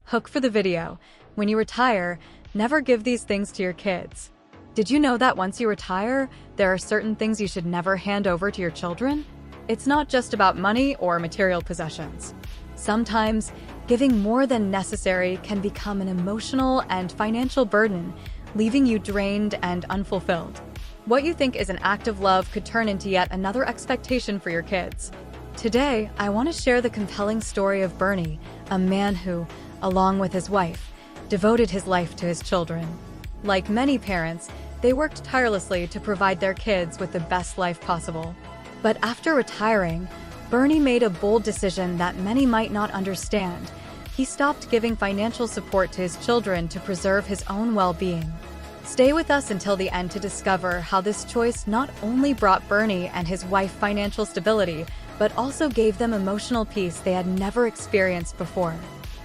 Hook for the video. When you retire, never give these things to your kids. Did you know that once you retire, there are certain things you should never hand over to your children? It's not just about money or material possessions. Sometimes, giving more than necessary can become an emotional and financial burden, leaving you drained and unfulfilled. What you think is an act of love could turn into yet another expectation for your kids. Today, I want to share the compelling story of Bernie, a man who, along with his wife, devoted his life to his children. Like many parents, they worked tirelessly to provide their kids with the best life possible. But after retiring, Bernie made a bold decision that many might not understand. He stopped giving financial support to his children to preserve his own well-being. Stay with us until the end to discover how this choice not only brought Bernie and his wife financial stability, but also gave them emotional peace they had never experienced before.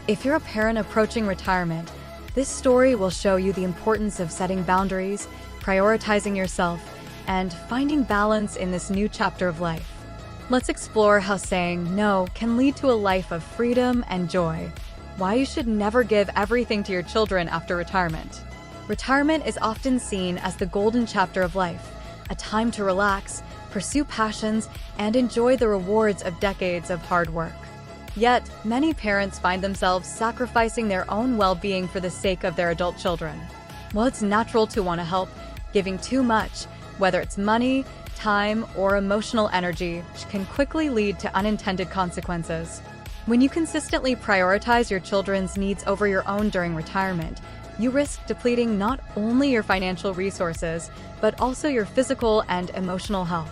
If you're a parent approaching retirement, this story will show you the importance of setting boundaries, prioritizing yourself, and finding balance in this new chapter of life. Let's explore how saying no can lead to a life of freedom and joy. Why you should never give everything to your children after retirement. Retirement is often seen as the golden chapter of life, a time to relax, pursue passions, and enjoy the rewards of decades of hard work. Yet, many parents find themselves sacrificing their own well-being for the sake of their adult children. While it's natural to want to help, giving too much, whether it's money, time, or emotional energy, can quickly lead to unintended consequences. When you consistently prioritize your children's needs over your own during retirement, you risk depleting not only your financial resources, but also your physical and emotional health.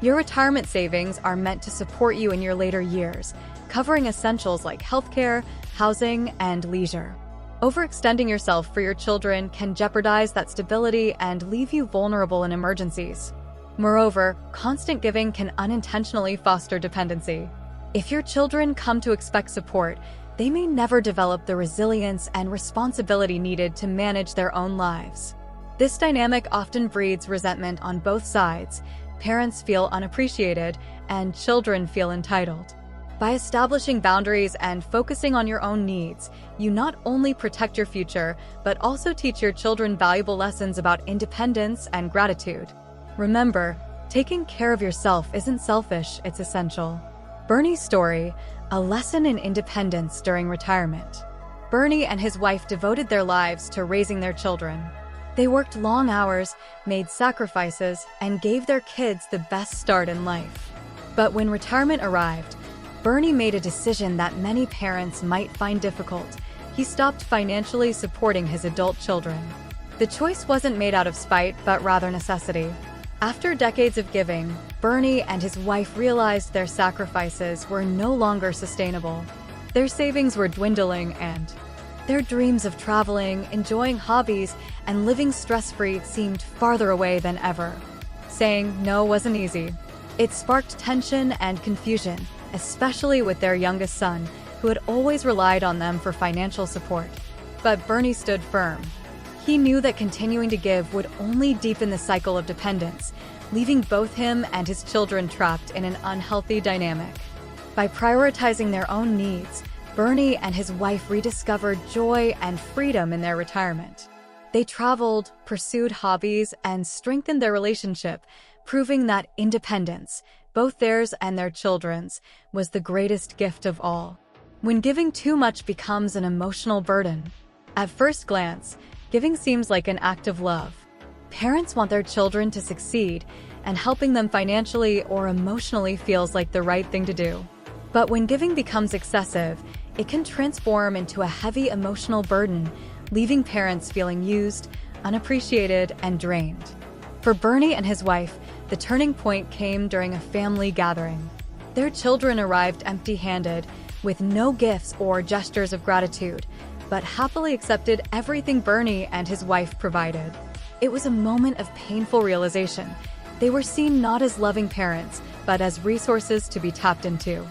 Your retirement savings are meant to support you in your later years, covering essentials like healthcare, housing, and leisure. Overextending yourself for your children can jeopardize that stability and leave you vulnerable in emergencies. Moreover, constant giving can unintentionally foster dependency. If your children come to expect support, they may never develop the resilience and responsibility needed to manage their own lives. This dynamic often breeds resentment on both sides. Parents feel unappreciated, and children feel entitled. By establishing boundaries and focusing on your own needs, you not only protect your future, but also teach your children valuable lessons about independence and gratitude. Remember, taking care of yourself isn't selfish, it's essential. Bernie's story, a lesson in independence during retirement. Bernie and his wife devoted their lives to raising their children. They worked long hours, made sacrifices, and gave their kids the best start in life. But when retirement arrived, Bernie made a decision that many parents might find difficult. He stopped financially supporting his adult children. The choice wasn't made out of spite, but rather necessity. After decades of giving, Bernie and his wife realized their sacrifices were no longer sustainable. Their savings were dwindling, and their dreams of traveling, enjoying hobbies, and living stress-free seemed farther away than ever. Saying no wasn't easy. It sparked tension and confusion, especially with their youngest son, who had always relied on them for financial support. But Bernie stood firm. He knew that continuing to give would only deepen the cycle of dependence, leaving both him and his children trapped in an unhealthy dynamic. By prioritizing their own needs, Bernie and his wife rediscovered joy and freedom in their retirement. They traveled, pursued hobbies, and strengthened their relationship, proving that independence, both theirs and their children's, was the greatest gift of all. When giving too much becomes an emotional burden. At first glance, giving seems like an act of love. Parents want their children to succeed, and helping them financially or emotionally feels like the right thing to do. But when giving becomes excessive, it can transform into a heavy emotional burden, leaving parents feeling used, unappreciated, and drained. For Bernie and his wife, the turning point came during a family gathering. Their children arrived empty-handed, with no gifts or gestures of gratitude, but happily accepted everything Bernie and his wife provided. It was a moment of painful realization. They were seen not as loving parents, but as resources to be tapped into.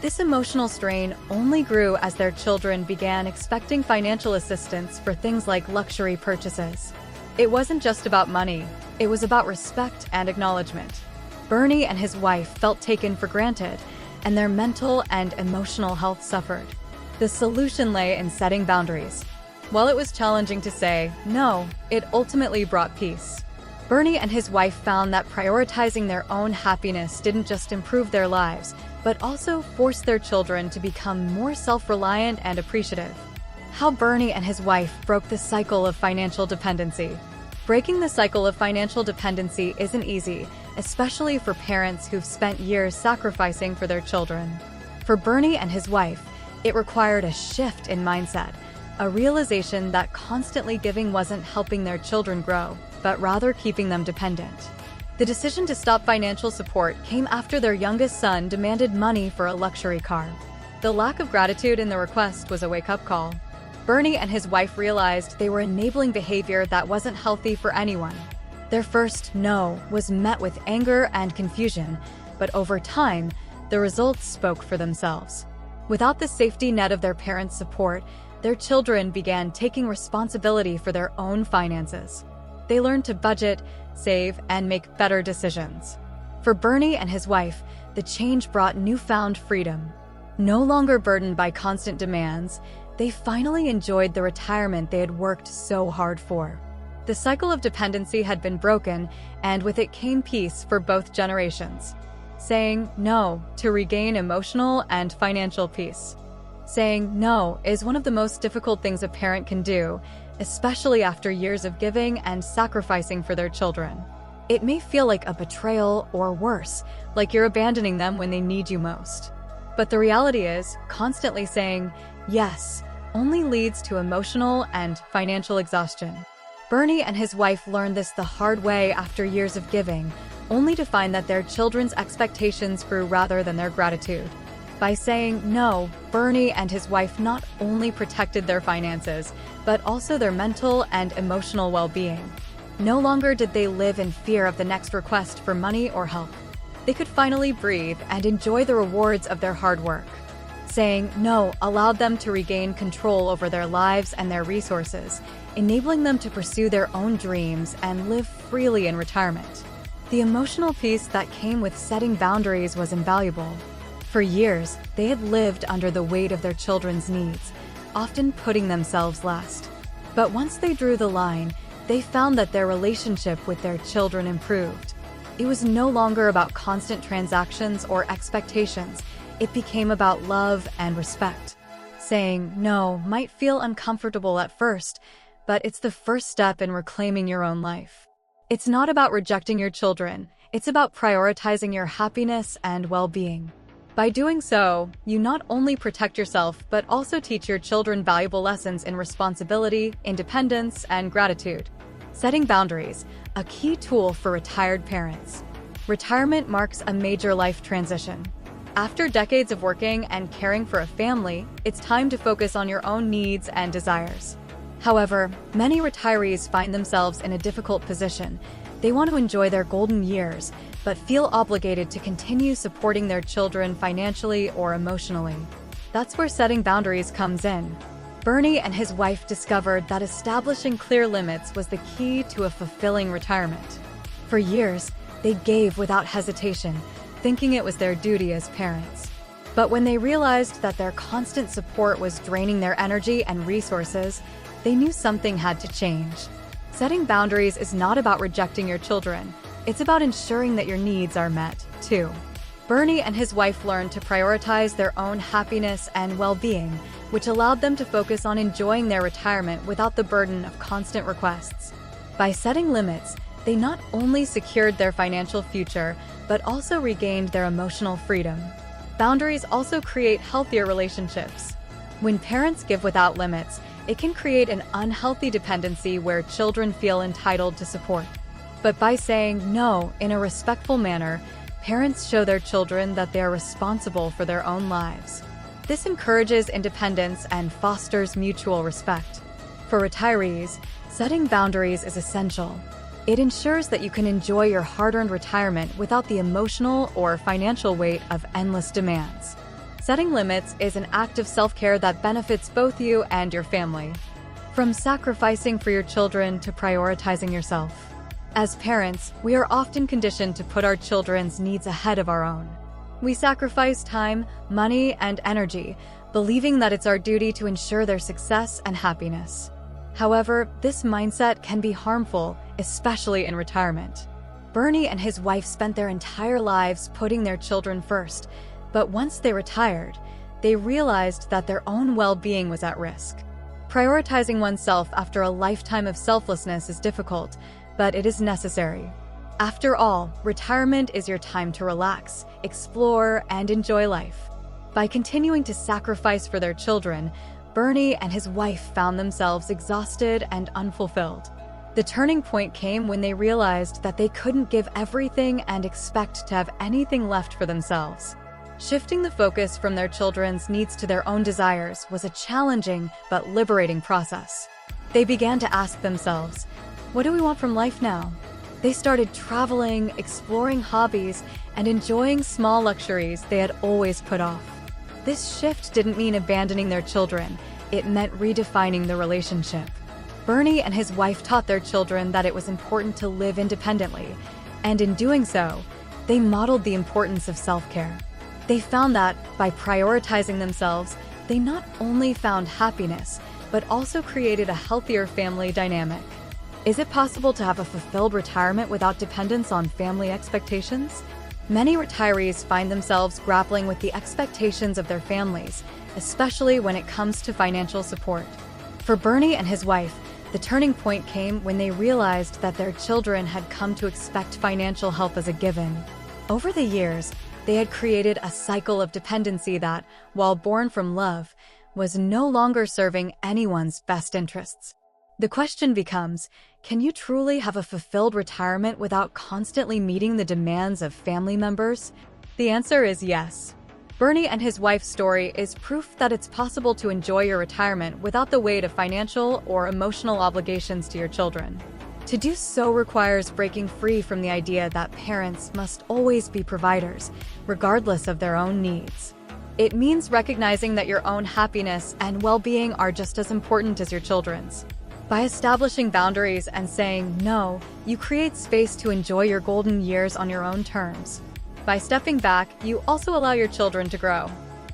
This emotional strain only grew as their children began expecting financial assistance for things like luxury purchases. It wasn't just about money, it was about respect and acknowledgement. Bernie and his wife felt taken for granted, and their mental and emotional health suffered. The solution lay in setting boundaries. While it was challenging to say no, it ultimately brought peace. Bernie and his wife found that prioritizing their own happiness didn't just improve their lives, but also forced their children to become more self-reliant and appreciative. How Bernie and his wife broke the cycle of financial dependency. Breaking the cycle of financial dependency isn't easy, especially for parents who've spent years sacrificing for their children. For Bernie and his wife, it required a shift in mindset, a realization that constantly giving wasn't helping their children grow, but rather keeping them dependent. The decision to stop financial support came after their youngest son demanded money for a luxury car. The lack of gratitude in the request was a wake-up call. Bernie and his wife realized they were enabling behavior that wasn't healthy for anyone. Their first no was met with anger and confusion, but over time, the results spoke for themselves. Without the safety net of their parents' support, their children began taking responsibility for their own finances. They learned to budget, save, and make better decisions. For Bernie and his wife, the change brought newfound freedom. No longer burdened by constant demands, they finally enjoyed the retirement they had worked so hard for. The cycle of dependency had been broken, and with it came peace for both generations. Saying no to regain emotional and financial peace. Saying no is one of the most difficult things a parent can do, especially after years of giving and sacrificing for their children. It may feel like a betrayal or worse, like you're abandoning them when they need you most. But the reality is, constantly saying yes only leads to emotional and financial exhaustion. Bernie and his wife learned this the hard way after years of giving, only to find that their children's expectations grew rather than their gratitude. By saying no, Bernie and his wife not only protected their finances, but also their mental and emotional well-being. No longer did they live in fear of the next request for money or help. They could finally breathe and enjoy the rewards of their hard work. Saying no allowed them to regain control over their lives and their resources, enabling them to pursue their own dreams and live freely in retirement. The emotional peace that came with setting boundaries was invaluable. For years, they had lived under the weight of their children's needs, often putting themselves last. But once they drew the line, they found that their relationship with their children improved. It was no longer about constant transactions or expectations. It became about love and respect. Saying no might feel uncomfortable at first, but it's the first step in reclaiming your own life. It's not about rejecting your children, it's about prioritizing your happiness and well-being. By doing so, you not only protect yourself, but also teach your children valuable lessons in responsibility, independence, and gratitude. Setting boundaries, a key tool for retired parents. Retirement marks a major life transition. After decades of working and caring for a family, it's time to focus on your own needs and desires. However, many retirees find themselves in a difficult position. They want to enjoy their golden years, but feel obligated to continue supporting their children financially or emotionally. That's where setting boundaries comes in. Bernie and his wife discovered that establishing clear limits was the key to a fulfilling retirement. For years, they gave without hesitation, thinking it was their duty as parents. But when they realized that their constant support was draining their energy and resources, they knew something had to change. Setting boundaries is not about rejecting your children. It's about ensuring that your needs are met, too. Bernie and his wife learned to prioritize their own happiness and well-being, which allowed them to focus on enjoying their retirement without the burden of constant requests. By setting limits, they not only secured their financial future, but also regained their emotional freedom. Boundaries also create healthier relationships. When parents give without limits, it can create an unhealthy dependency where children feel entitled to support. But by saying no in a respectful manner, parents show their children that they are responsible for their own lives. This encourages independence and fosters mutual respect. For retirees, setting boundaries is essential. It ensures that you can enjoy your hard-earned retirement without the emotional or financial weight of endless demands. Setting limits is an act of self-care that benefits both you and your family. From sacrificing for your children to prioritizing yourself. As parents, we are often conditioned to put our children's needs ahead of our own. We sacrifice time, money, and energy, believing that it's our duty to ensure their success and happiness. However, this mindset can be harmful, especially in retirement. Bernie and his wife spent their entire lives putting their children first, but once they retired, they realized that their own well-being was at risk. Prioritizing oneself after a lifetime of selflessness is difficult, but it is necessary. After all, retirement is your time to relax, explore, and enjoy life. By continuing to sacrifice for their children, Bernie and his wife found themselves exhausted and unfulfilled. The turning point came when they realized that they couldn't give everything and expect to have anything left for themselves. Shifting the focus from their children's needs to their own desires was a challenging but liberating process. They began to ask themselves, what do we want from life now? They started traveling, exploring hobbies, and enjoying small luxuries they had always put off. This shift didn't mean abandoning their children, it meant redefining the relationship. Bernie and his wife taught their children that it was important to live independently, and in doing so, they modeled the importance of self-care. They found that, by prioritizing themselves, they not only found happiness, but also created a healthier family dynamic. Is it possible to have a fulfilled retirement without dependence on family expectations? Many retirees find themselves grappling with the expectations of their families, especially when it comes to financial support. For Bernie and his wife, the turning point came when they realized that their children had come to expect financial help as a given. Over the years, they had created a cycle of dependency that, while born from love, was no longer serving anyone's best interests. The question becomes, can you truly have a fulfilled retirement without constantly meeting the demands of family members? The answer is yes. Bernie and his wife's story is proof that it's possible to enjoy your retirement without the weight of financial or emotional obligations to your children. To do so requires breaking free from the idea that parents must always be providers, regardless of their own needs. It means recognizing that your own happiness and well-being are just as important as your children's. By establishing boundaries and saying no, you create space to enjoy your golden years on your own terms. By stepping back, you also allow your children to grow.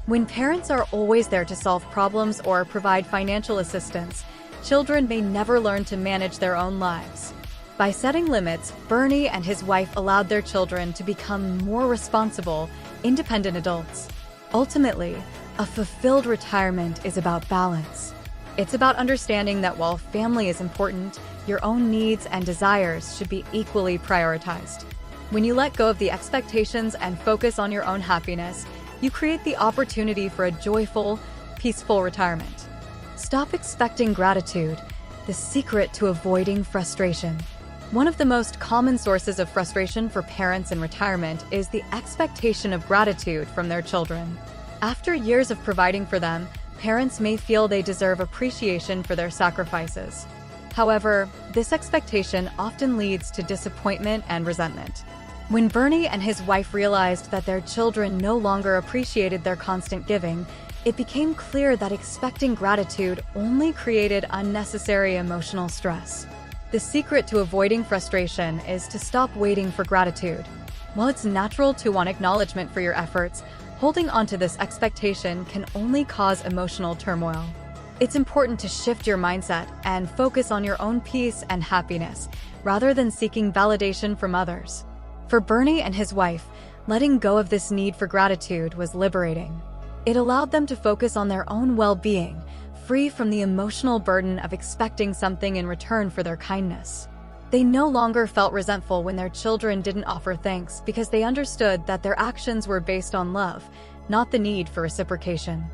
When parents are always there to solve problems or provide financial assistance, children may never learn to manage their own lives. By setting limits, Bernie and his wife allowed their children to become more responsible, independent adults. Ultimately, a fulfilled retirement is about balance. It's about understanding that while family is important, your own needs and desires should be equally prioritized. When you let go of the expectations and focus on your own happiness, you create the opportunity for a joyful, peaceful retirement. Stop expecting gratitude, the secret to avoiding frustration. One of the most common sources of frustration for parents in retirement is the expectation of gratitude from their children. After years of providing for them, parents may feel they deserve appreciation for their sacrifices. However, this expectation often leads to disappointment and resentment. When Bernie and his wife realized that their children no longer appreciated their constant giving, it became clear that expecting gratitude only created unnecessary emotional stress. The secret to avoiding frustration is to stop waiting for gratitude. While it's natural to want acknowledgement for your efforts, holding onto this expectation can only cause emotional turmoil. It's important to shift your mindset and focus on your own peace and happiness, rather than seeking validation from others. For Bernie and his wife, letting go of this need for gratitude was liberating. It allowed them to focus on their own well-being, free from the emotional burden of expecting something in return for their kindness. They no longer felt resentful when their children didn't offer thanks because they understood that their actions were based on love, not the need for reciprocation.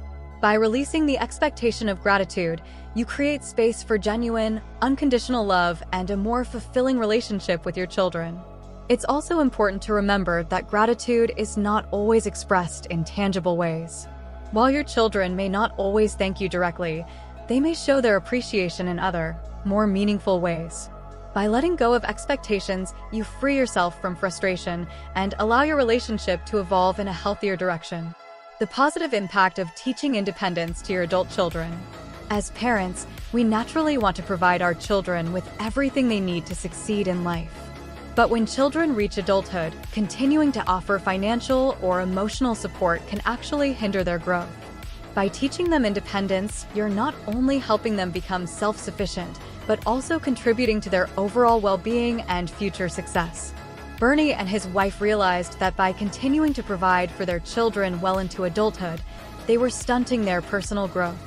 By releasing the expectation of gratitude, you create space for genuine, unconditional love and a more fulfilling relationship with your children. It's also important to remember that gratitude is not always expressed in tangible ways. While your children may not always thank you directly, they may show their appreciation in other, more meaningful ways. By letting go of expectations, you free yourself from frustration and allow your relationship to evolve in a healthier direction. The positive impact of teaching independence to your adult children. As parents, we naturally want to provide our children with everything they need to succeed in life. But when children reach adulthood, continuing to offer financial or emotional support can actually hinder their growth. By teaching them independence, you're not only helping them become self-sufficient, but also contributing to their overall well-being and future success. Bernie and his wife realized that by continuing to provide for their children well into adulthood, they were stunting their personal growth.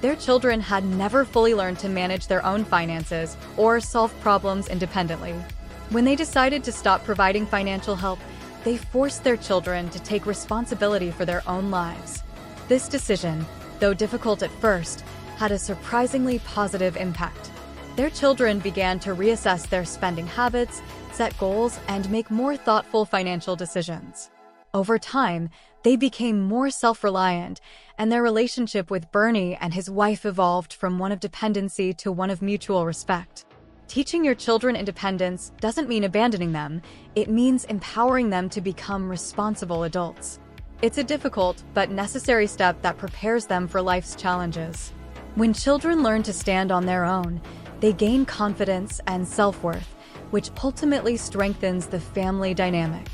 Their children had never fully learned to manage their own finances or solve problems independently. When they decided to stop providing financial help, they forced their children to take responsibility for their own lives. This decision, though difficult at first, had a surprisingly positive impact. Their children began to reassess their spending habits, set goals, and make more thoughtful financial decisions. Over time, they became more self-reliant, and their relationship with Bernie and his wife evolved from one of dependency to one of mutual respect. Teaching your children independence doesn't mean abandoning them, it means empowering them to become responsible adults. It's a difficult but necessary step that prepares them for life's challenges. When children learn to stand on their own, they gain confidence and self-worth, which ultimately strengthens the family dynamic.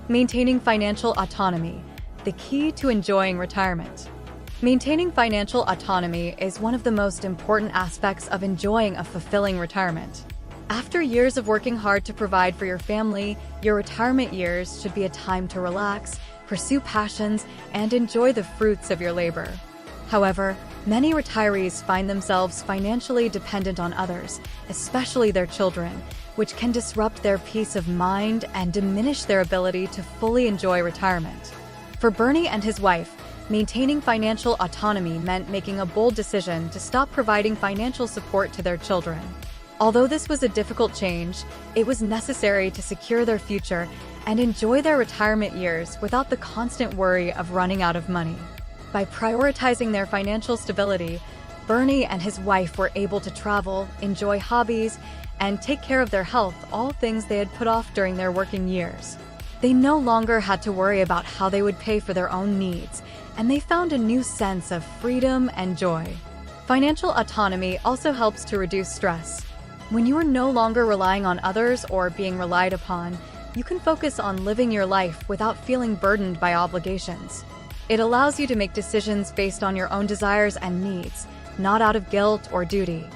Maintaining financial autonomy, the key to enjoying retirement. Maintaining financial autonomy is one of the most important aspects of enjoying a fulfilling retirement. After years of working hard to provide for your family, your retirement years should be a time to relax, pursue passions, and enjoy the fruits of your labor. However, many retirees find themselves financially dependent on others, especially their children, which can disrupt their peace of mind and diminish their ability to fully enjoy retirement. For Bernie and his wife, maintaining financial autonomy meant making a bold decision to stop providing financial support to their children. Although this was a difficult change, it was necessary to secure their future and enjoy their retirement years without the constant worry of running out of money. By prioritizing their financial stability, Bernie and his wife were able to travel, enjoy hobbies, and take care of their health, all things they had put off during their working years. They no longer had to worry about how they would pay for their own needs, and they found a new sense of freedom and joy. Financial autonomy also helps to reduce stress. When you are no longer relying on others or being relied upon, you can focus on living your life without feeling burdened by obligations. It allows you to make decisions based on your own desires and needs, not out of guilt or duty.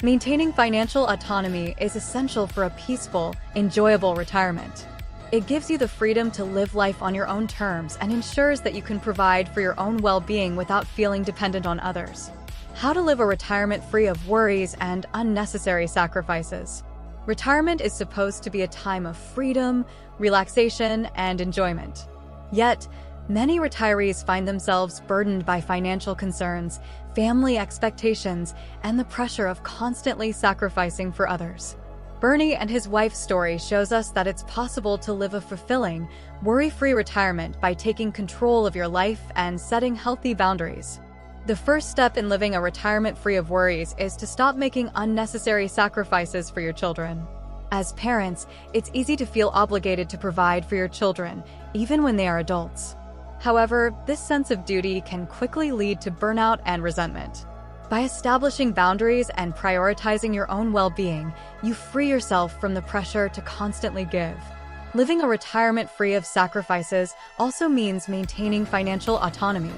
Maintaining financial autonomy is essential for a peaceful, enjoyable retirement. It gives you the freedom to live life on your own terms and ensures that you can provide for your own well-being without feeling dependent on others. How to live a retirement free of worries and unnecessary sacrifices. Retirement is supposed to be a time of freedom, relaxation, and enjoyment. Yet, many retirees find themselves burdened by financial concerns, family expectations, and the pressure of constantly sacrificing for others. Bernie and his wife's story shows us that it's possible to live a fulfilling, worry-free retirement by taking control of your life and setting healthy boundaries. The first step in living a retirement free of worries is to stop making unnecessary sacrifices for your children. As parents, it's easy to feel obligated to provide for your children, even when they are adults. However, this sense of duty can quickly lead to burnout and resentment. By establishing boundaries and prioritizing your own well-being, you free yourself from the pressure to constantly give. Living a retirement free of sacrifices also means maintaining financial autonomy.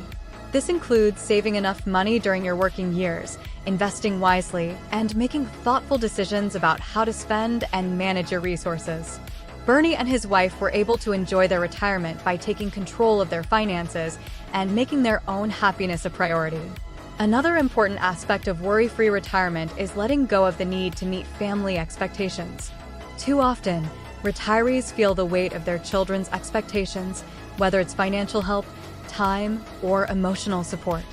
This includes saving enough money during your working years, investing wisely, and making thoughtful decisions about how to spend and manage your resources. Bernie and his wife were able to enjoy their retirement by taking control of their finances and making their own happiness a priority. Another important aspect of worry-free retirement is letting go of the need to meet family expectations. Too often, retirees feel the weight of their children's expectations, whether it's financial help, time, or emotional support.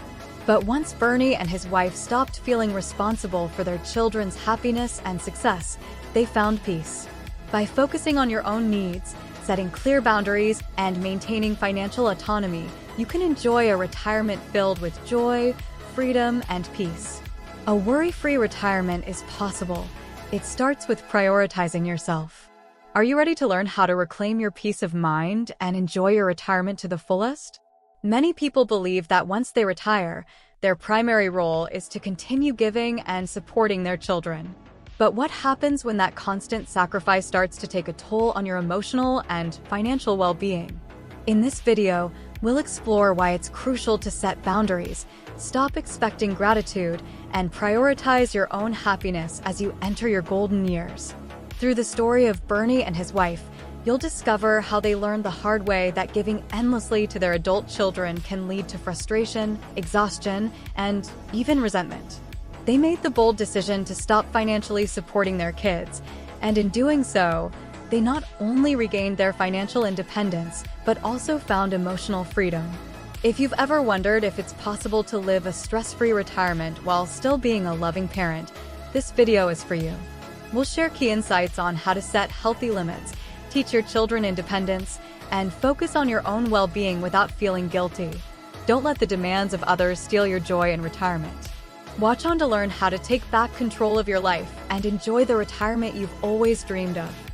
But once Bernie and his wife stopped feeling responsible for their children's happiness and success, they found peace. By focusing on your own needs, setting clear boundaries, and maintaining financial autonomy, you can enjoy a retirement filled with joy, freedom, and peace. A worry-free retirement is possible. It starts with prioritizing yourself. Are you ready to learn how to reclaim your peace of mind and enjoy your retirement to the fullest? Many people believe that once they retire, their primary role is to continue giving and supporting their children. But what happens when that constant sacrifice starts to take a toll on your emotional and financial well-being? In this video, We'll explore why it's crucial to set boundaries, stop expecting gratitude, and prioritize your own happiness as you enter your golden years. Through the story of Bernie and his wife, you'll discover how they learned the hard way that giving endlessly to their adult children can lead to frustration, exhaustion, and even resentment. They made the bold decision to stop financially supporting their kids, and in doing so, they not only regained their financial independence, but also found emotional freedom. If you've ever wondered if it's possible to live a stress-free retirement while still being a loving parent, this video is for you. We'll share key insights on how to set healthy limits, teach your children independence, and focus on your own well-being without feeling guilty. Don't let the demands of others steal your joy in retirement. Watch on to learn how to take back control of your life and enjoy the retirement you've always dreamed of.